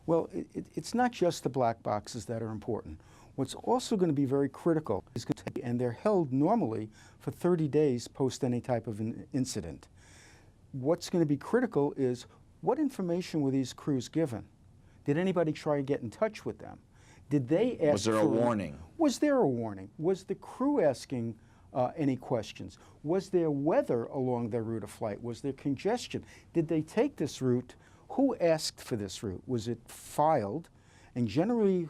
Well, it's not just the black boxes that are important. What's also going to be very critical is going to take, and they're held normally for 30 days post any type of an incident. What's going to be critical is what information were these crews given? Did anybody try to get in touch with them? Did they ask? Was there a warning? Was there a warning? Was the crew asking any questions? Was there weather along their route of flight? Was there congestion? Did they take this route? Who asked for this route? Was it filed? And generally,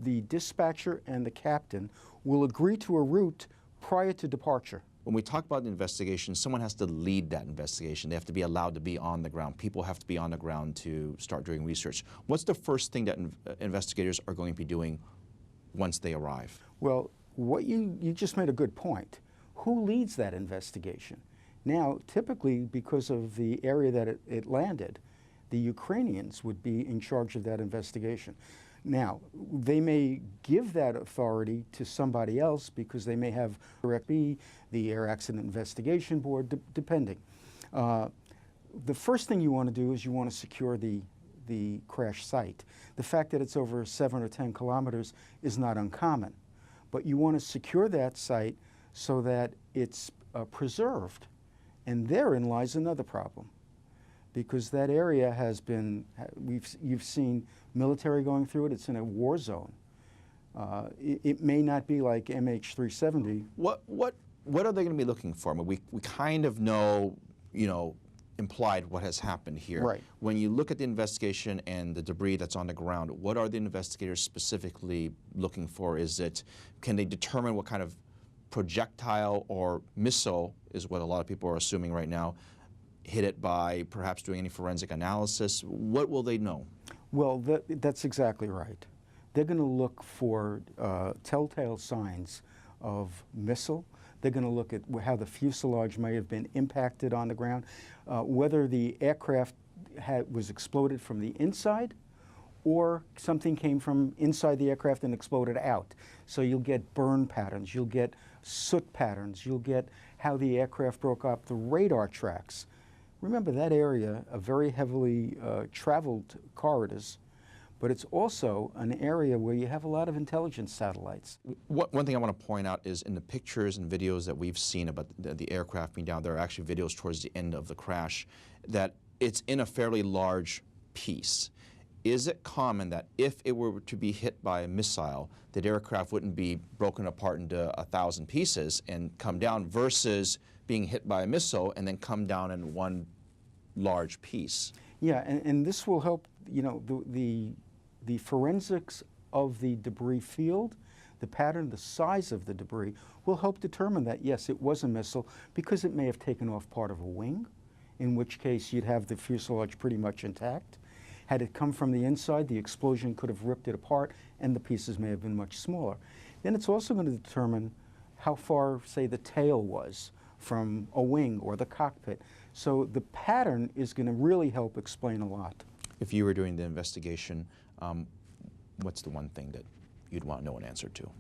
the dispatcher and the captain will agree to a route prior to departure. When we talk about the investigation, someone has to lead that investigation. They have to be allowed to be on the ground. People have to be on the ground to start doing research. What's the first thing that investigators are going to be doing once they arrive? Well, you just made a good point. Who leads that investigation? Now, typically, because of the area that it landed, the Ukrainians would be in charge of that investigation. Now, they may give that authority to somebody else because they may have the Air Accident Investigation Board, depending. The first thing you want to do is you want to secure the crash site. The fact that it's over 7 or 10 kilometers is not uncommon, but you want to secure that site so that it's preserved. And therein lies another problem, because that area has been, you've seen military going through it. It's in a war zone. It may not be like MH17. What are they going to be looking for? I mean, we kind of know, implied what has happened here. Right. When you look at the investigation and the debris that's on the ground, what are the investigators specifically looking for? Can they determine what kind of projectile or missile, is what a lot of people are assuming right now, hit it by perhaps doing any forensic analysis? What will they know? Well, that's exactly right. They're going to look for telltale signs of missile. They're going to look at how the fuselage may have been impacted on the ground, whether the aircraft was exploded from the inside or something came from inside the aircraft and exploded out. So you'll get burn patterns, you'll get soot patterns, you'll get how the aircraft broke up the radar tracks. Remember, that area, a very heavily traveled corridors, but it's also an area where you have a lot of intelligence satellites. One thing I want to point out is in the pictures and videos that we've seen about the aircraft being down, there are actually videos towards the end of the crash, that it's in a fairly large piece. Is it common that if it were to be hit by a missile, that aircraft wouldn't be broken apart into 1,000 pieces and come down, versus being hit by a missile and then come down in one large piece? Yeah, and this will help, the forensics of the debris field, the pattern, the size of the debris, will help determine that, yes, it was a missile, because it may have taken off part of a wing, in which case you'd have the fuselage pretty much intact. Had it come from the inside, the explosion could have ripped it apart, and the pieces may have been much smaller. Then it's also going to determine how far, say, the tail was from a wing or the cockpit. So the pattern is going to really help explain a lot. If you were doing the investigation, what's the one thing that you'd want to know an answer to?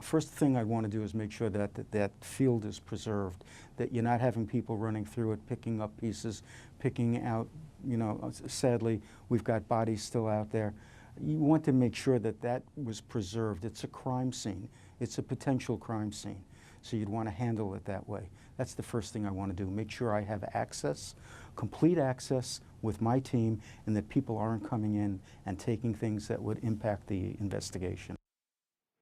First thing I want to do is make sure that that field is preserved, that you're not having people running through it, picking up pieces, picking out, sadly, we've got bodies still out there. You want to make sure that that was preserved. It's a crime scene. It's a potential crime scene. So you'd want to handle it that way. That's the first thing I want to do, make sure I have access, complete access with my team, and that people aren't coming in and taking things that would impact the investigation.